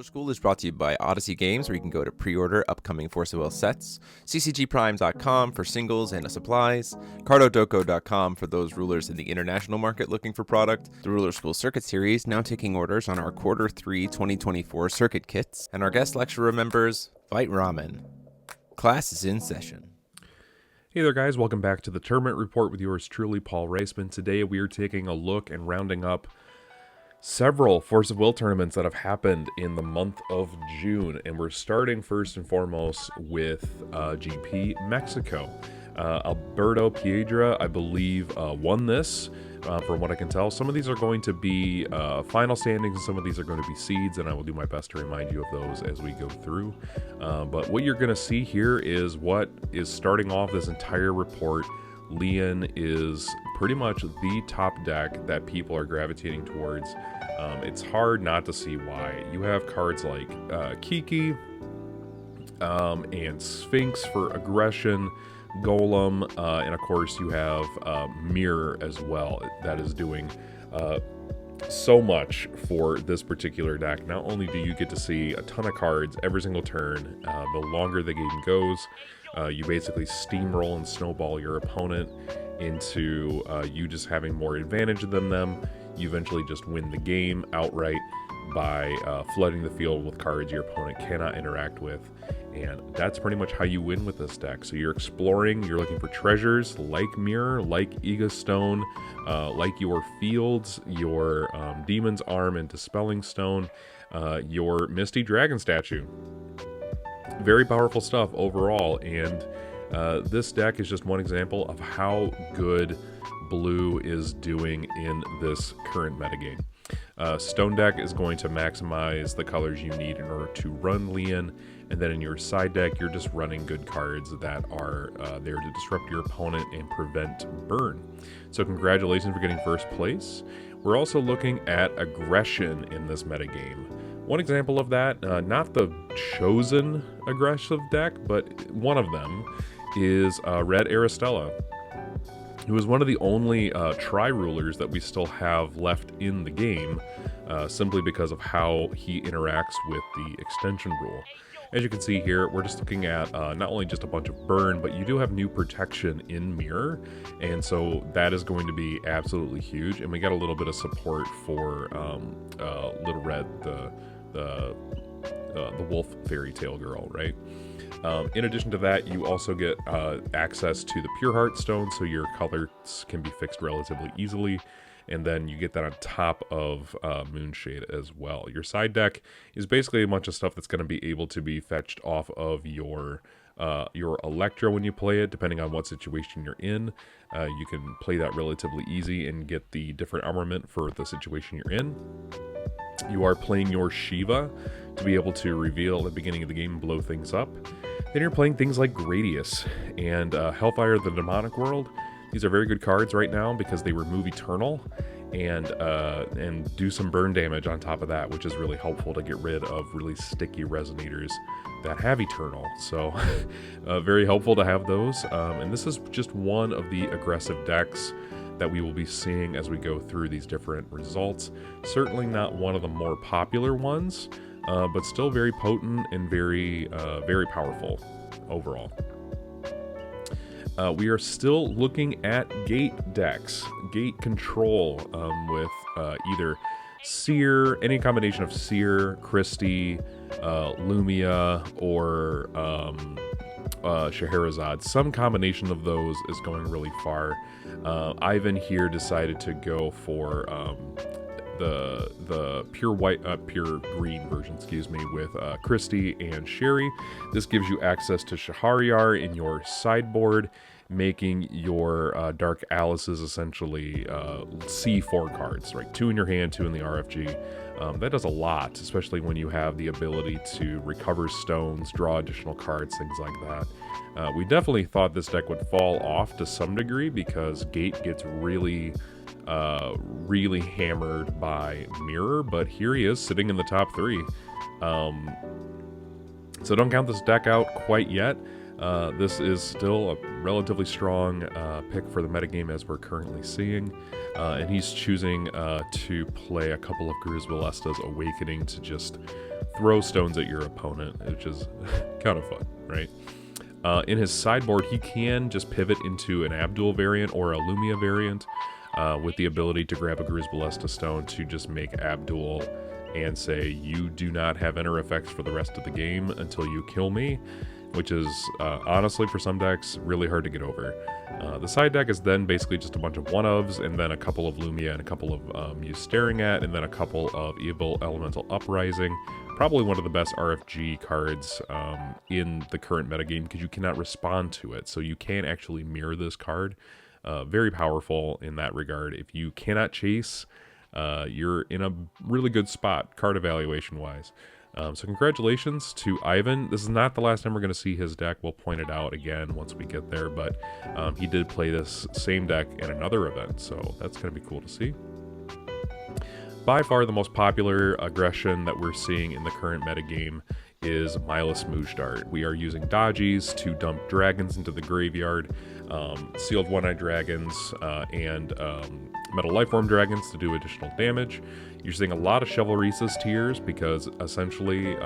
Ruler School is brought to you by Odyssey Games, where you can go to pre-order upcoming Force of Will sets, ccgprime.com for singles and supplies, cardodoko.com for those rulers in the international market looking for product, the Ruler School Circuit Series now taking orders on our Q3 2024 circuit kits, and our guest lecturer members, Fight Ramen. Class is in session. Hey there guys, welcome back to the Tournament Report with yours truly, Paul Reisman. Today we are taking a look and rounding up several Force of Will tournaments that have happened in the month of June, and we're starting first and foremost with GP Mexico. Alberto Piedra, I believe, won this, from what I can tell. Some of these are going to be final standings, and some of these are going to be seeds, and I will do my best to remind you of those as we go through. But what you're going to see here is what is starting off this entire report. Leon is pretty much the top deck that people are gravitating towards. It's hard not to see why. You have cards like Kiki and Sphinx for aggression, Golem, and of course you have Mirror as well. That is doing so much for this particular deck. Not only do you get to see a ton of cards every single turn, the longer the game goes, you basically steamroll and snowball your opponent into you just having more advantage than them. You eventually just win the game outright by flooding the field with cards your opponent cannot interact with. And that's pretty much how you win with this deck. So you're exploring, you're looking for treasures like Mirror, like Ega Stone, like your Fields, your Demon's Arm and Dispelling Stone, your Misty Dragon Statue. Very powerful stuff overall, and this deck is just one example of how good Blue is doing in this current metagame. Stone deck is going to maximize the colors you need in order to run Leon, and then in your side deck, you're just running good cards that are there to disrupt your opponent and prevent burn. So congratulations for getting first place. We're also looking at aggression in this metagame. One example of that, not the chosen aggressive deck, but one of them is Red Aristella, who is one of the only tri-rulers that we still have left in the game, simply because of how he interacts with the extension rule. As you can see here, we're just looking at not only just a bunch of burn, but you do have new protection in Mirror, and so that is going to be absolutely huge. And we got a little bit of support for Little Red, the wolf fairy tale girl, right? In addition to that, you also get access to the Pure Heart Stone, so your colors can be fixed relatively easily. And then you get that on top of Moonshade as well. Your side deck is basically a bunch of stuff that's going to be able to be fetched off of your Electro when you play it, depending on what situation you're in. You can play that relatively easy and get the different armament for the situation you're in. You are playing your Shiva to be able to reveal at the beginning of the game and blow things up. Then you're playing things like Gradius and Hellfire the Demonic World. These are very good cards right now because they remove Eternal and do some burn damage on top of that, which is really helpful to get rid of really sticky resonators that have Eternal. So very helpful to have those. And this is just one of the aggressive decks that we will be seeing as we go through these different results. Certainly not one of the more popular ones, but still very potent and very powerful overall. We are still looking at gate decks, gate control, with either Seer, any combination of Seer, Christie, Lumia, or Scheherazade. Some combination of those is going really far. Ivan here decided to go for the pure green version, with Christie and Sherry. This gives you access to Shahryar in your sideboard, making your Dark Alices essentially C4 cards, right? 2 in your hand, 2 in the RFG. That does a lot, especially when you have the ability to recover stones, draw additional cards, things like that. We definitely thought this deck would fall off to some degree because Gate gets really hammered by Mirror, but here he is sitting in the top 3. So don't count this deck out quite yet. This is still a relatively strong pick for the metagame as we're currently seeing. And he's choosing to play a couple of Grizz Ballesta's Awakening to just throw stones at your opponent, which is kind of fun, right? In his sideboard, he can just pivot into an Abdul variant or a Lumia variant with the ability to grab a Gruz Ballista stone to just make Abdul and say, you do not have enter effects for the rest of the game until you kill me, which is honestly for some decks really hard to get over. The side deck is then basically just a bunch of one-ofs, and then a couple of Lumia and a couple of Muse Staring At, and then a couple of Evil Elemental Uprising. Probably one of the best RFG cards in the current metagame because you cannot respond to it, so you can actually mirror this card. Very powerful in that regard. If you cannot chase, you're in a really good spot card evaluation wise. So congratulations to Ivan. This is not the last time we're going to see his deck. We'll point it out again once we get there, but he did play this same deck in another event, so that's going to be cool to see. By far the most popular aggression that we're seeing in the current metagame is Mindless Mujdart. We are using dodgies to dump dragons into the graveyard, sealed one-eyed dragons, and metal lifeform dragons to do additional damage. You're seeing a lot of Chivalry's Tears because essentially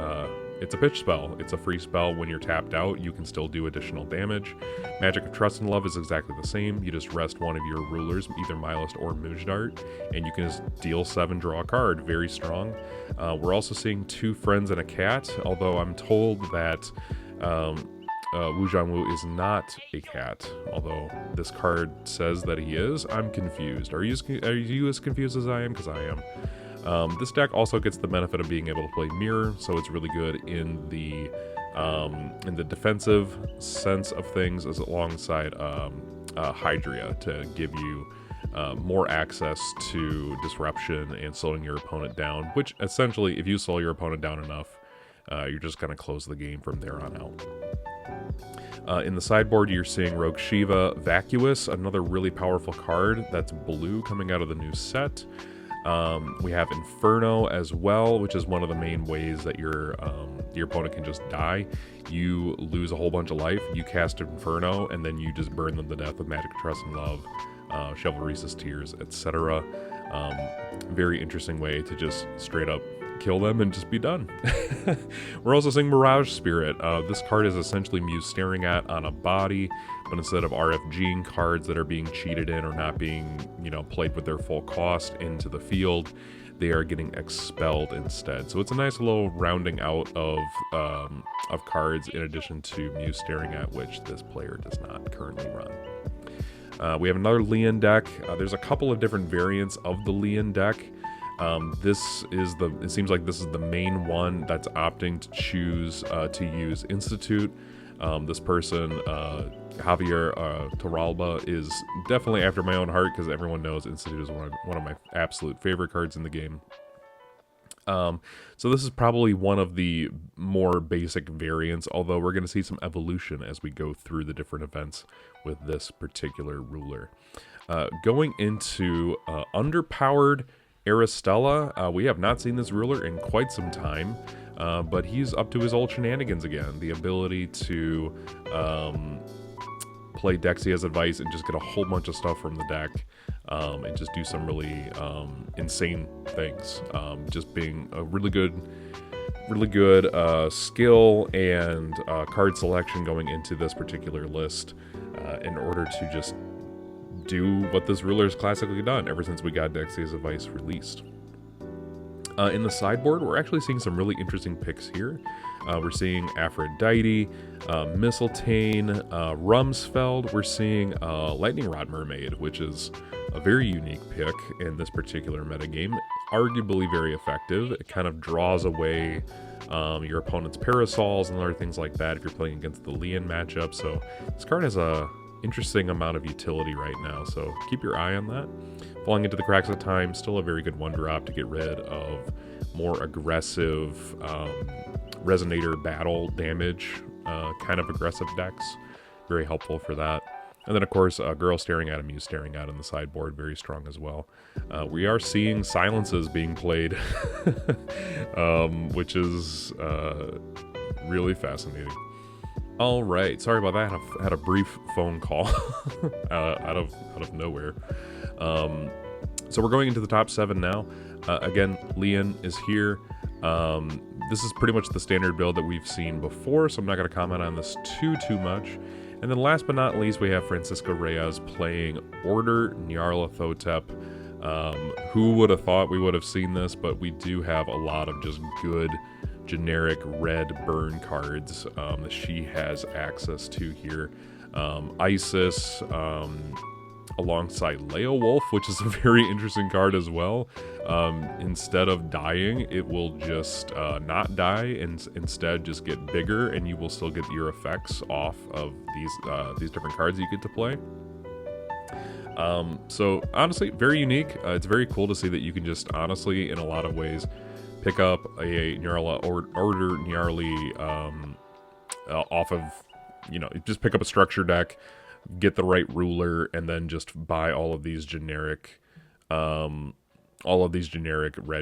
it's a pitch spell. It's a free spell. When you're tapped out, you can still do additional damage. Magic of Trust and Love is exactly the same. You just rest one of your rulers, either Mindless or Mujdart, and you can just deal 7, draw a card. Very strong. We're also seeing 2 friends and a cat, although I'm told that Wu Jianwu is not a cat, although this card says that he is. I'm confused. Are you as confused as I am? Because I am. This deck also gets the benefit of being able to play Mirror, so it's really good in the defensive sense of things, as alongside Hydria to give you more access to disruption and slowing your opponent down, which essentially, if you slow your opponent down enough, you're just going to close the game from there on out. In the sideboard, you're seeing Rogue Shiva Vacuous, another really powerful card that's blue coming out of the new set. We have Inferno as well, which is one of the main ways that your opponent can just die. You lose a whole bunch of life, you cast Inferno, and then you just burn them to death with Magic, Trust, and Love, Chivalry's Tears, etc. Very interesting way to just straight up kill them and just be done. We're also seeing Mirage Spirit. This card is essentially Muse Staring At on a body, but instead of RFGing cards that are being cheated in or not being, played with their full cost into the field, they are getting expelled instead. So it's a nice little rounding out of cards in addition to Muse Staring At, which this player does not currently run. We have another Lian deck. There's a couple of different variants of the Lian deck. It seems like this is the main one that's opting to choose to use Institute. This person, Javier Torralba, is definitely after my own heart because everyone knows Institute is one of my absolute favorite cards in the game. So this is probably one of the more basic variants, although we're going to see some evolution as we go through the different events with this particular ruler. Going into underpowered Aristella, we have not seen this ruler in quite some time, but he's up to his old shenanigans again. The ability to play Dexia's Advice and just get a whole bunch of stuff from the deck, and just do some really insane things. Just being a really good skill and card selection going into this particular list in order to just do what this ruler has classically done ever since we got Dexia's Advice released. In the sideboard, we're actually seeing some really interesting picks here. We're seeing Aphrodite, Mistletoe, Rumsfeld. We're seeing Lightning Rod Mermaid, which is a very unique pick in this particular metagame. Arguably very effective. It kind of draws away your opponent's parasols and other things like that if you're playing against the Lian matchup. So this card has a interesting amount of utility right now, so keep your eye on that. Falling into the Cracks of Time, still a very good 1-drop to get rid of more aggressive resonator battle damage kind of aggressive decks. Very helpful for that. And then of course Girl Staring At, Muse Staring At in the sideboard, very strong as well. We are seeing silences being played which is really fascinating. All right, sorry about that. I had a brief phone call out of nowhere. So we're going into the top 7 now. Again, Lian is here. This is pretty much the standard build that we've seen before, so I'm not going to comment on this too much. And then last but not least, we have Francisco Reyes playing Order Nyarlathotep. Who would have thought we would have seen this, but we do have a lot of just good generic red burn cards that she has access to here. Isis, alongside Leowolf, which is a very interesting card as well. Instead of dying, it will just not die and instead just get bigger, and you will still get your effects off of these different cards you get to play. So honestly, very unique. It's very cool to see that you can just honestly, in a lot of ways, pick up a Order Nyarli off of, just pick up a structure deck, get the right ruler, and then just buy all of these generic red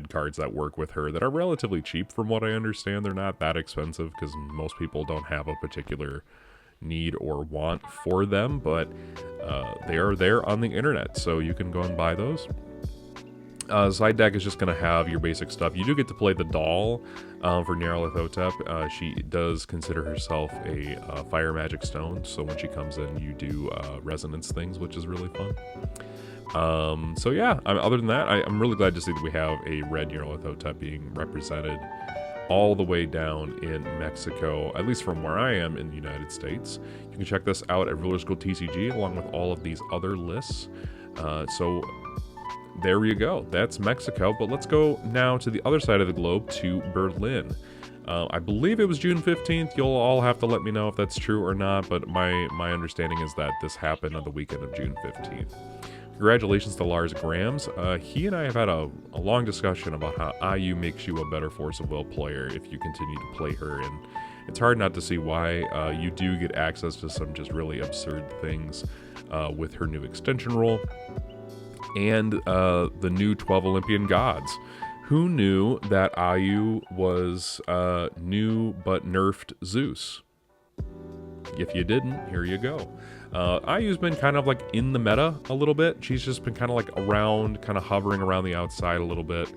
cards that work with her that are relatively cheap from what I understand. They're not that expensive because most people don't have a particular need or want for them, but they are there on the internet, so you can go and buy those. Side deck is just going to have your basic stuff. You do get to play the doll for Nyarlathotep. She does consider herself a fire magic stone, so when she comes in, you do resonance things, which is really fun. So yeah, other than that, I'm really glad to see that we have a red Nyarlathotep being represented all the way down in Mexico, at least from where I am in the United States. You can check this out at Ruler School TCG along with all of these other lists. So there you go. That's Mexico. But let's go now to the other side of the globe, to Berlin. I believe it was June 15th. You'll all have to let me know if that's true or not, but my understanding is that this happened on the weekend of June 15th. Congratulations to Lars Grams. He and I have had a long discussion about how IU makes you a better Force of Will player if you continue to play her, and it's hard not to see why. You do get access to some just really absurd things with her new extension role and the new 12 Olympian gods. Who knew that IU was new but nerfed Zeus? If you didn't, here you go. IU's been kind of like in the meta a little bit. She's just been kind of like around, kind of hovering around the outside a little bit.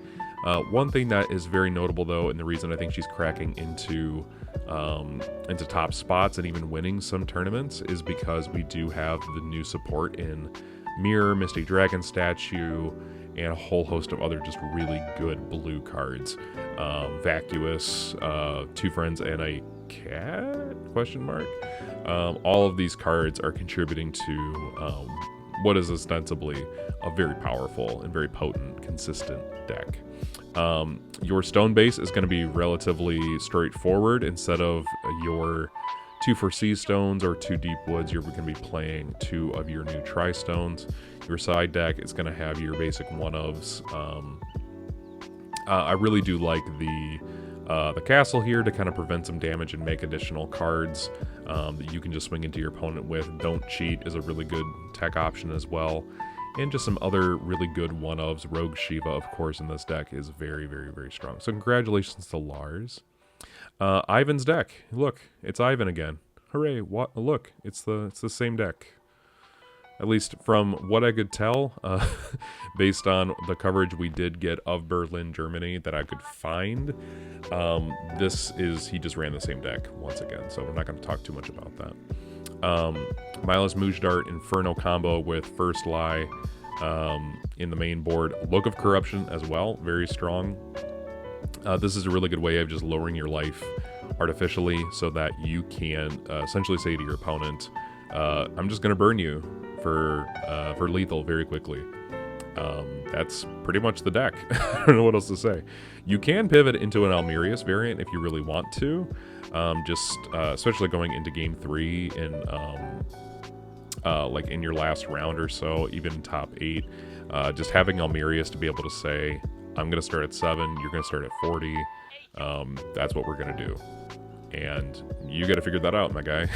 One thing that is very notable though, and the reason I think she's cracking into top spots and even winning some tournaments, is because we do have the new support in Mirror, Mystic Dragon Statue, and a whole host of other just really good blue cards. Vacuous, Two Friends and a Cat? Question mark. All of these cards are contributing to what is ostensibly a very powerful and very potent, consistent deck. Your stone base is going to be relatively straightforward. Instead of your 2 for sea stones or 2 deep woods, you're going to be playing 2 of your new tri-stones. Your side deck is going to have your basic one-ofs. I really do like the castle here to kind of prevent some damage and make additional cards that you can just swing into your opponent with. Don't Cheat is a really good tech option as well. And just some other really good one-ofs. Rogue Shiva, of course, in this deck is very, very, very strong. So congratulations to Lars. Ivan's deck. Look, it's Ivan again. Hooray. What? Look, it's the same deck. At least from what I could tell, based on the coverage we did get of Berlin, Germany, that I could find, he just ran the same deck once again, so we're not going to talk too much about that. Milos Mujdart Inferno combo with First Lie in the main board. Look of Corruption as well, very strong. This is a really good way of just lowering your life artificially so that you can essentially say to your opponent, I'm just going to burn you for lethal very quickly. That's pretty much the deck. I don't know what else to say. You can pivot into an Almerius variant if you really want to, especially going into game 3 in like in your last round or so, even top 8. Just having Almerius to be able to say, I'm going to start at 7, you're going to start at 40. That's what we're going to do. And you got to figure that out, my guy.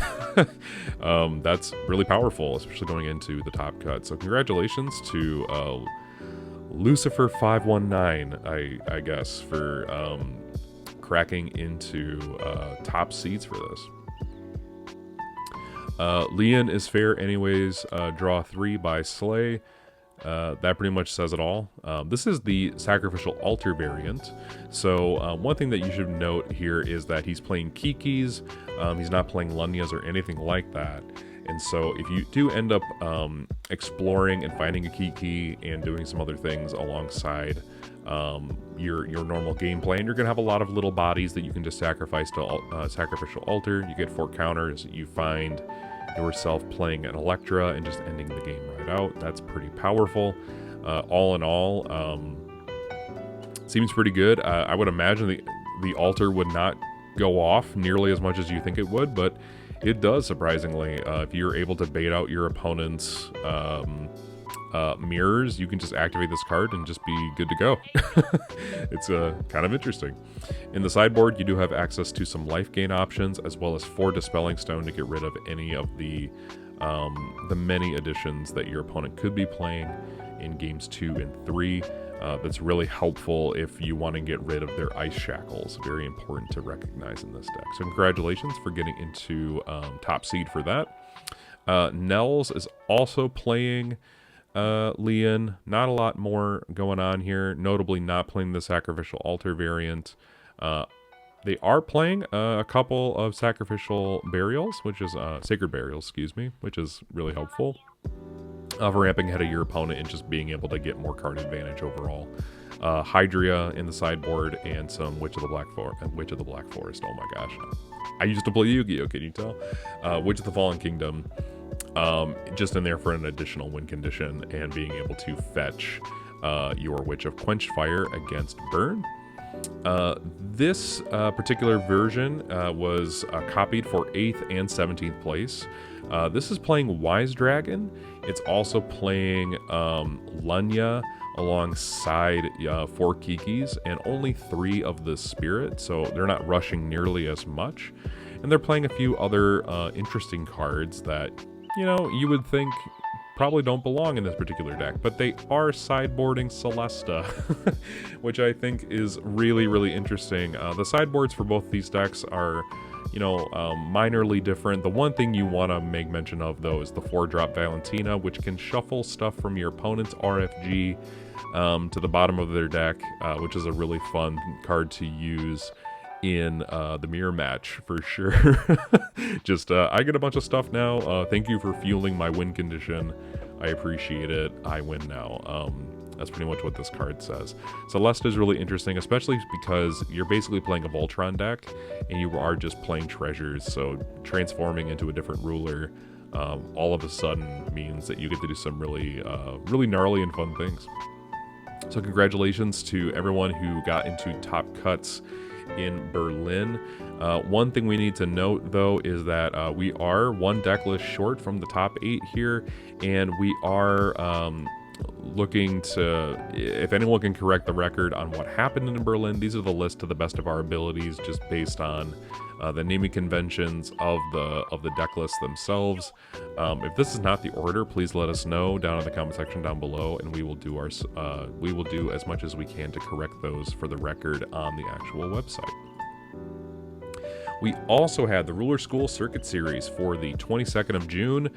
That's really powerful, especially going into the top cut. So congratulations to Lucifer519, I guess, for cracking into top seeds for this. Leon is fair anyways. Draw 3 by Slay. That pretty much says it all. This is the Sacrificial Altar variant. So one thing that you should note here is that he's playing Kikis. He's not playing Lunyas or anything like that. And so if you do end up exploring and finding a Kiki and doing some other things alongside your normal gameplay, and you're going to have a lot of little bodies that you can just sacrifice to Sacrificial Altar. You get 4 counters. You find yourself playing an Electra and just ending the game right out. That's pretty powerful. All in all, seems pretty good. I would imagine the altar would not go off nearly as much as you think it would, but it does, surprisingly. If you're able to bait out your opponent's mirrors, you can just activate this card and just be good to go. It's kind of interesting. In the sideboard, you do have access to some life gain options, as well as 4 Dispelling Stone to get rid of any of the many additions that your opponent could be playing in games 2 and 3. That's really helpful if you want to get rid of their ice shackles. Very important to recognize in this deck. So congratulations for getting into top seed for that. Nels is also playing Leon. Not a lot more going on here. Notably not playing the Sacrificial Altar variant. They are playing a couple of Sacrificial Burials, which is Sacred Burials, excuse me, which is really helpful. For ramping ahead of your opponent and just being able to get more card advantage overall. Hydria in the sideboard and some Witch of the Black Forest. Oh my gosh. I used to play Yu-Gi-Oh! Can you tell? Witch of the Fallen Kingdom. Just in there for an additional win condition and being able to fetch your Witch of Quenched Fire against Burn. This particular version was copied for 8th and 17th place. This is playing Wise Dragon. It's also playing Lunya alongside 4 Kikis and only 3 of the Spirit, so they're not rushing nearly as much. And they're playing a few other interesting cards that, you know, you would think probably don't belong in this particular deck, but they are sideboarding Celesta, which I think is really, really interesting. The sideboards for both these decks are, you know, minorly different. The one thing you want to make mention of, though, is the 4-drop Valentina, which can shuffle stuff from your opponent's RFG to the bottom of their deck, which is a really fun card to use in the mirror match for sure. Just I get a bunch of stuff now. Thank you for fueling my win condition. I appreciate it. I win now. That's pretty much what this card says. Celeste is really interesting, especially because you're basically playing a Voltron deck and you are just playing treasures, so transforming into a different ruler all of a sudden means that you get to do some really really gnarly and fun things. So congratulations to everyone who got into top cuts in Berlin. One thing we need to note, though, is that we are 1 deck list short from the top 8 here, and we are looking to, if anyone can correct the record on what happened in Berlin, these are the list to the best of our abilities, just based on the naming conventions of the deck lists themselves. If this is not the order, please let us know down in the comment section down below, and we will do as much as we can to correct those for the record on the actual website. We also had the Ruler School Circuit Series for the 22nd of June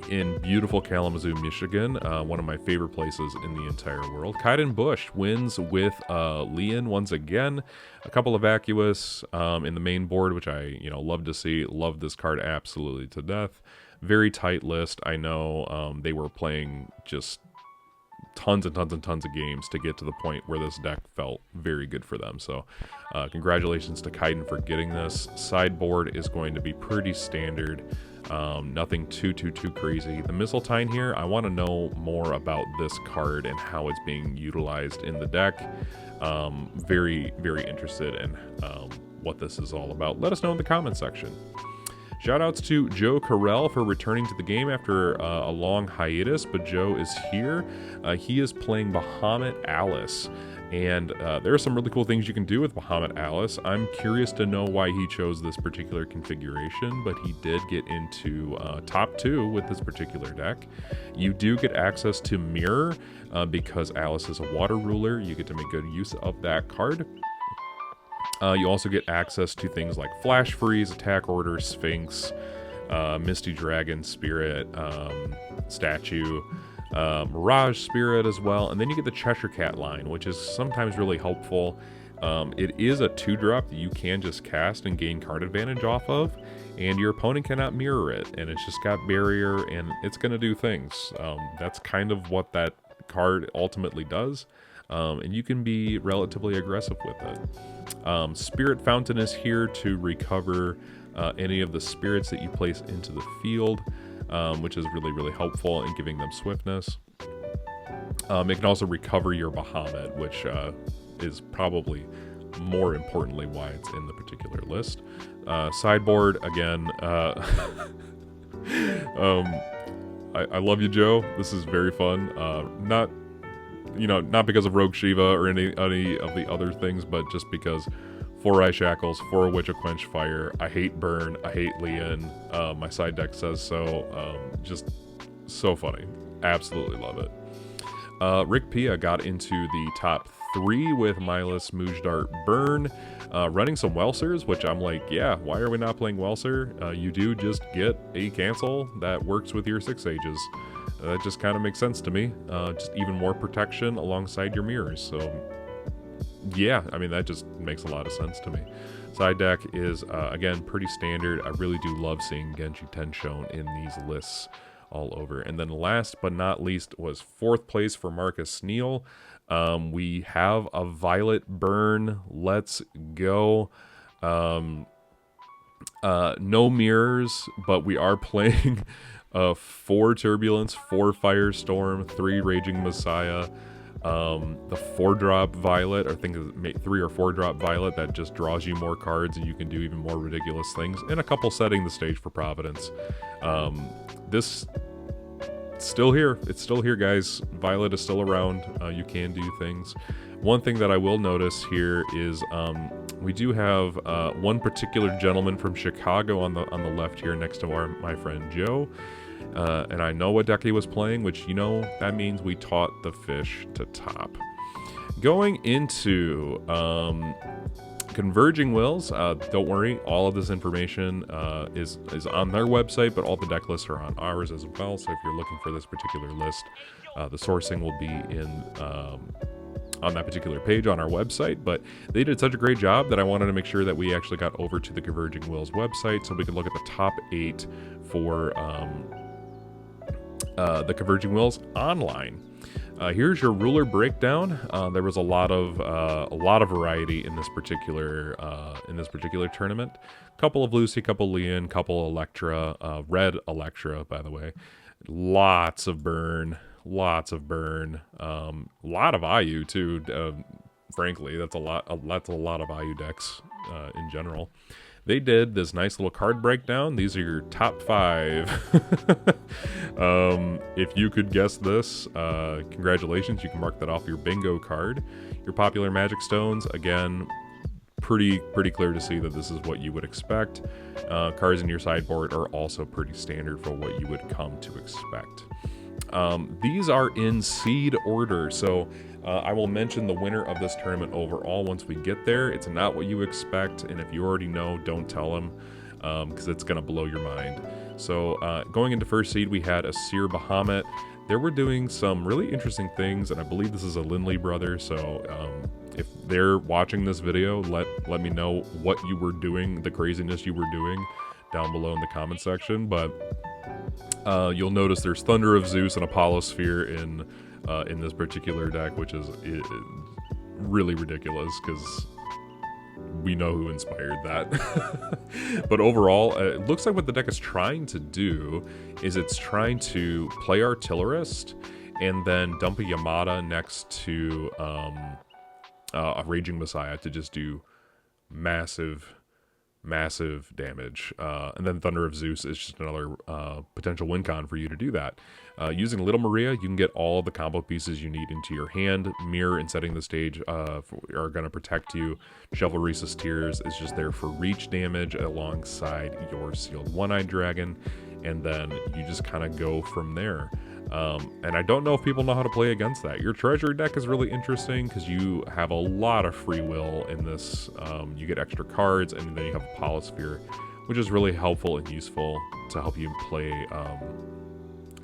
in beautiful Kalamazoo, Michigan, one of my favorite places in the entire world. Kaiden Bush wins with Leon once again. A couple of Vacuous in the main board, which I love to see. Love this card absolutely to death. Very tight list. I know they were playing just tons and tons and tons of games to get to the point where this deck felt very good for them. So congratulations to Kaiden for getting this. Sideboard is going to be pretty standard. Nothing too crazy. The Mistletoe here, I want to know more about this card and how it's being utilized in the deck. Very, very interested in what this is all about. Let us know in the comment section. Shoutouts to Joe Carell for returning to the game after a long hiatus, but Joe is here. He is playing Bahamut Alice, and there are some really cool things you can do with Bahamut Alice. I'm curious to know why he chose this particular configuration, but he did get into top 2 with this particular deck. You do get access to Mirror because Alice is a water ruler. You get to make good use of that card. You also get access to things like Flash Freeze, Attack Order, Sphinx, Misty Dragon, Spirit, Statue, Mirage Spirit as well, and then you get the Cheshire Cat line, which is sometimes really helpful. It is a 2-drop that you can just cast and gain card advantage off of, and your opponent cannot mirror it, and it's just got barrier, and it's going to do things. That's kind of what that card ultimately does, and you can be relatively aggressive with it. Spirit Fountain is here to recover any of the spirits that you place into the field, which is really, really helpful in giving them swiftness. It can also recover your Bahamut, which is probably more importantly why it's in the particular list. Sideboard, again, I love you, Joe. This is very fun. Not because of Rogue Shiva or any of the other things, but just because 4 Eye Shackles, 4 Witch of Quench Fire. I hate Burn. I hate Lian. My side deck says so. Just so funny. Absolutely love it. Rick Pia got into the top 3 with Milas, Mujdart, Burn. Running some Welsers, which I'm like, yeah, why are we not playing Welser? You do just get a cancel that works with your 6 Ages. That just kind of makes sense to me. Just even more protection alongside your mirrors. So yeah, I mean, that just makes a lot of sense to me. Side deck is, again, pretty standard. I really do love seeing Genji 10 shown in these lists all over. And then last but not least was 4th place for Marcus Neal. We have a Violet Burn. Let's go. No mirrors, but we are playing 4 Turbulence, 4 Firestorm, 3 Raging Messiah. The 4-drop Violet, or I think 3 or 4-drop Violet that just draws you more cards and you can do even more ridiculous things, and a couple setting the stage for Providence. This still here. It's still here, guys. Violet is still around. You can do things. One thing that I will notice here is we do have one particular gentleman from Chicago on the left here next to my friend Joe. And I know what deck he was playing, which, that means we taught the fish to top. Going into Converging Wills, don't worry, all of this information is on their website, but all the deck lists are on ours as well. So if you're looking for this particular list, the sourcing will be on that particular page on our website. But they did such a great job that I wanted to make sure that we actually got over to the Converging Wills website so we could look at the top 8 for the Converging Wills online. Here's your ruler breakdown. There was a lot of variety in this particular tournament. Couple of Lucy, couple Lian, couple Electra, red Electra, by the way. Lots of burn, lot of IU too. Frankly, that's a lot of IU decks in general. They did this nice little card breakdown. These are your top 5. If you could guess this, congratulations. You can mark that off your bingo card. Your popular Magic Stones, again, pretty clear to see that this is what you would expect. Cards in your sideboard are also pretty standard for what you would come to expect. These are in seed order, so I will mention the winner of this tournament overall once we get there. It's not what you expect, and if you already know, don't tell them, because it's going to blow your mind. So going into first seed, we had a Seer Bahamut. They were doing some really interesting things, and I believe this is a Lindley brother, so if they're watching this video, let me know what you were doing, the craziness you were doing down below in the comment section. But you'll notice there's Thunder of Zeus and Apollo Sphere in this particular deck, which is really ridiculous because we know who inspired that. But overall, it looks like what the deck is trying to do is it's trying to play Artillerist and then dump a Yamada next to a Raging Messiah to just do massive damage. And then Thunder of Zeus is just another potential win con for you to do that. Using Little Maria, you can get all the combo pieces you need into your hand. Mirror and Setting the Stage are going to protect you. Chivalry's Tears is just there for reach damage alongside your Sealed One-Eyed Dragon. And then you just kind of go from there. And I don't know if people know how to play against that. Your treasure deck is really interesting because you have a lot of free will in this. You get extra cards, and then you have a Polysphere, which is really helpful and useful to help you play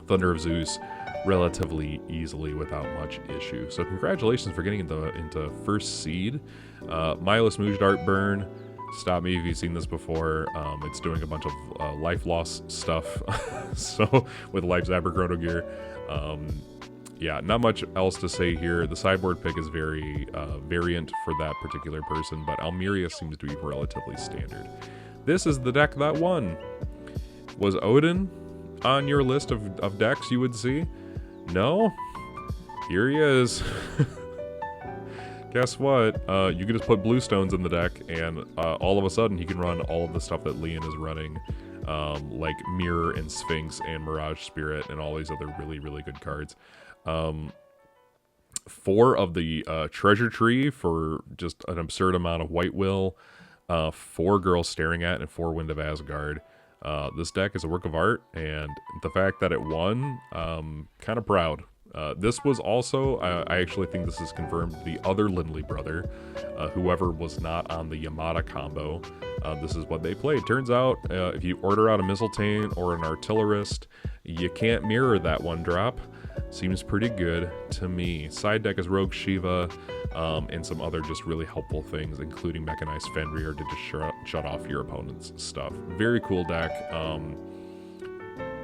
Thunder of Zeus relatively easily without much issue. So congratulations for getting into first seed. Mindless Mujdart Burn. Stop me if you've seen this before. It's doing a bunch of life loss stuff. So with Life Zapper Chrono Gear. Yeah, not much else to say here. The sideboard pick is very variant for that particular person, but Almeria seems to be relatively standard. This is the deck that won. Was Odin on your list of decks you would see? No? Here he is. Guess what? You can just put blue stones in the deck, and all of a sudden he can run all of the stuff that Leon is running, like Mirror and Sphinx and Mirage Spirit and all these other really, really good cards. 4 of the Treasure Tree for just an absurd amount of White Will, 4 Girls Staring At, and 4 Wind of Asgard. This deck is a work of art, and the fact that it won, kind of proud. This was also, I actually think this is confirmed, the other Lindley brother, whoever was not on the Yamada combo. This is what they played. Turns out, if you order out a Mistletoe or an Artillerist, you can't mirror that one drop. Seems pretty good to me. Side deck is Rogue Shiva, and some other just really helpful things, including Mechanized Fenrir to just shut off your opponent's stuff. Very cool deck.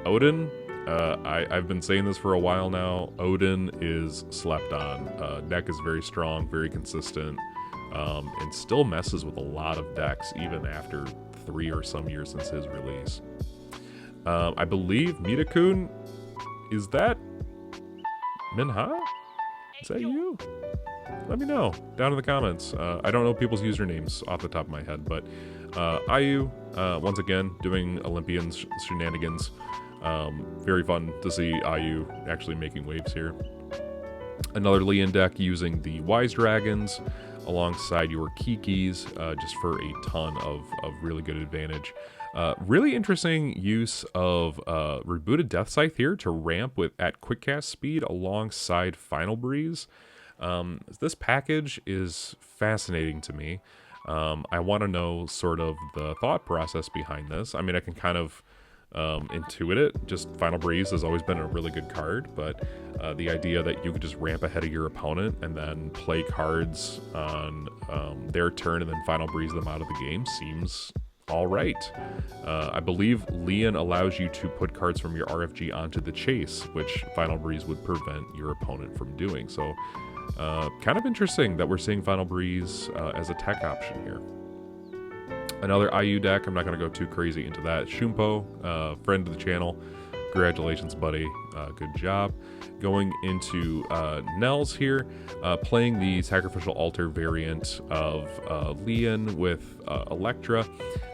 Odin, I've been saying this for a while now. Odin is slept on. Deck is very strong, very consistent, and still messes with a lot of decks, even after 3 or some years since his release. I believe Midakun, is that m.ha? Is that you? Let me know down in the comments. I don't know people's usernames off the top of my head, but IU, once again, doing Olympians shenanigans. Very fun to see IU actually making waves here. Another Leon deck using the Wise Dragons alongside your Kikis, just for a ton of really good advantage. Really interesting use of Rebooted Death Scythe here to ramp at quick cast speed alongside Final Breeze. This package is fascinating to me. I want to know sort of the thought process behind this. I mean, I can kind of intuit it. Just Final Breeze has always been a really good card, but the idea that you could just ramp ahead of your opponent and then play cards on their turn and then Final Breeze them out of the game seems all right. I believe Leon allows you to put cards from your RFG onto the chase, which Final Breeze would prevent your opponent from doing. So kind of interesting that we're seeing Final Breeze as a tech option here. Another IU deck, I'm not going to go too crazy into that. Shumpo, friend of the channel, congratulations, buddy. Good job. Going into Nels here, playing the Sacrificial Altar variant of Leon with Electra.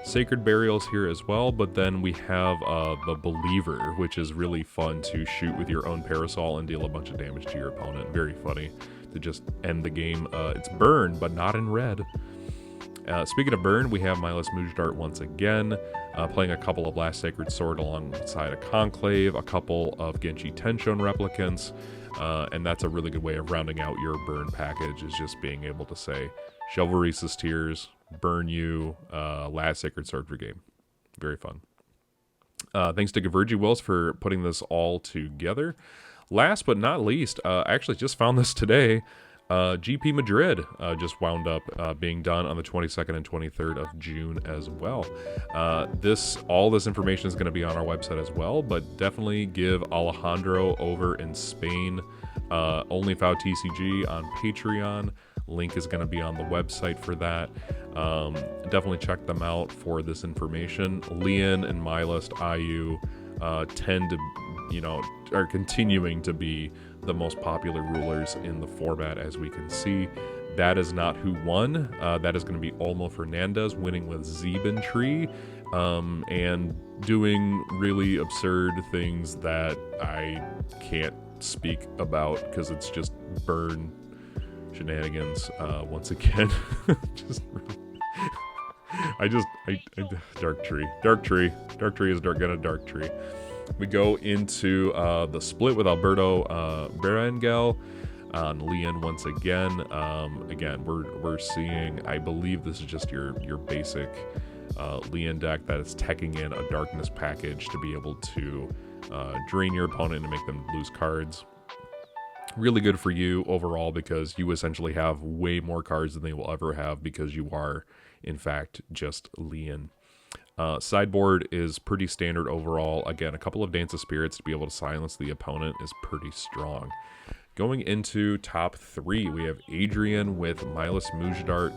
Sacred Burials here as well, but then we have the Believer, which is really fun to shoot with your own Parasol and deal a bunch of damage to your opponent. Very funny to just end the game. It's burn, but not in red. Speaking of burn, we have Mindless Mujdart once again, playing a couple of Last Sacred Sword alongside a Conclave, a couple of Genji Tenshon replicants, and that's a really good way of rounding out your burn package, is just being able to say, Chivalry's Tears, burn you, Last Sacred Sword for game. Very fun. Thanks to Converging Wills for putting this all together. Last but not least, I actually just found this today. GP Madrid just wound up being done on the 22nd and 23rd of June as well. All this information is going to be on our website as well, but definitely give Alejandro over in Spain OnlyFoul TCG on Patreon. Link is going to be on the website for that. Definitely check them out for this information. Leon and my list IU tend to, are continuing to be the most popular rulers in the format, as we can see. That is not who won. That is going to be Olmo Fernandez winning with Zeben Tree, and doing really absurd things that I can't speak about because it's just burn shenanigans once again. Dark Tree is gonna Dark Tree. We go into the split with Alberto Berengel on Leon once again. Again, we're seeing, I believe this is just your basic Leon deck that is teching in a darkness package to be able to drain your opponent and make them lose cards. Really good for you overall because you essentially have way more cards than they will ever have because you are, in fact, just Lian. Sideboard is pretty standard overall. Again, a couple of Dance of Spirits to be able to silence the opponent is pretty strong. Going into top 3, we have Adrian with Milas Mujdart,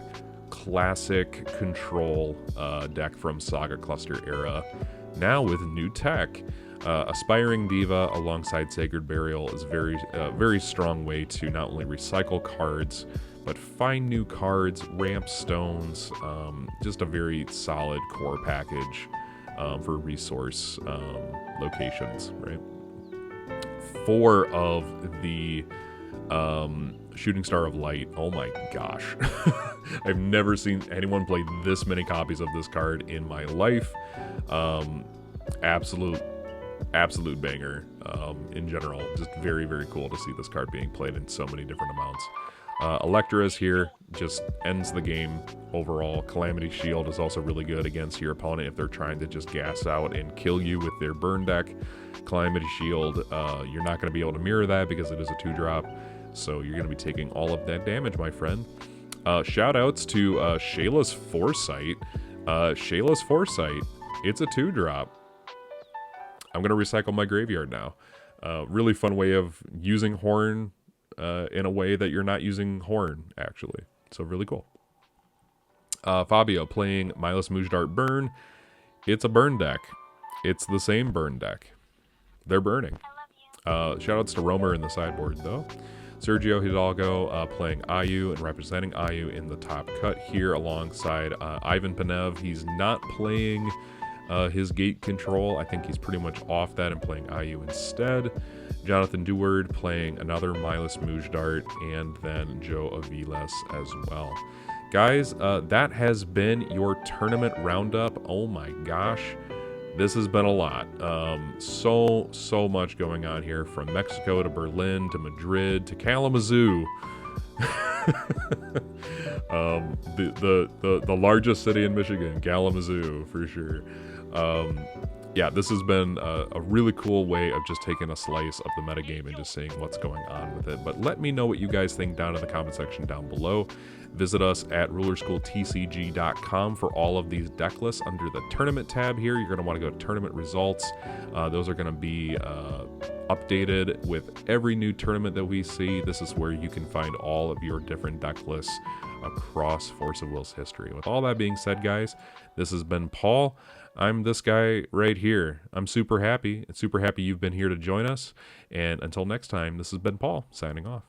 classic control deck from Saga Cluster era. Now with new tech. Aspiring Diva alongside Sacred Burial is very strong way to not only recycle cards, but find new cards, ramp stones, just a very solid core package for resource locations, right? 4 of the Shooting Star of Light. Oh my gosh. I've never seen anyone play this many copies of this card in my life. Absolute banger in general. Just very, very cool to see this card being played in so many different amounts. Electra is here, just ends the game overall. Calamity Shield is also really good against your opponent if they're trying to just gas out and kill you with their burn deck. Calamity Shield, you're not going to be able to mirror that because it is a 2-drop, so you're going to be taking all of that damage, my friend. Shout outs to Shayla's Foresight. Shayla's Foresight, it's a 2-drop. I'm going to recycle my graveyard now. Really fun way of using Horn in a way that you're not using Horn, actually. So really cool. Fabio playing Milas Mujdart Burn. It's a burn deck. It's the same burn deck. They're burning. Shoutouts to Romer in the sideboard, though. Sergio Hidalgo playing Ayu and representing Ayu in the top cut here alongside Ivan Panev. He's not playing his gate control. I think he's pretty much off that and playing Ayu instead. Jonathan Deward playing another Milas Mujdart, and then Joe Aviles as well. Guys, that has been your tournament roundup. Oh my gosh, this has been a lot. So much going on here, from Mexico to Berlin to Madrid to Kalamazoo. The largest city in Michigan, Kalamazoo, for sure. Yeah, this has been a really cool way of just taking a slice of the metagame and just seeing what's going on with it. But let me know what you guys think down in the comment section down below. Visit us at rulerschooltcg.com for all of these deck lists under the tournament tab here. You're going to want to go to tournament results. Those are going to be updated with every new tournament that we see. This is where you can find all of your different deck lists across Force of Will's history. With all that being said, guys, this has been Paul. I'm this guy right here. I'm super happy. It's super happy you've been here to join us. And until next time, this has been Paul signing off.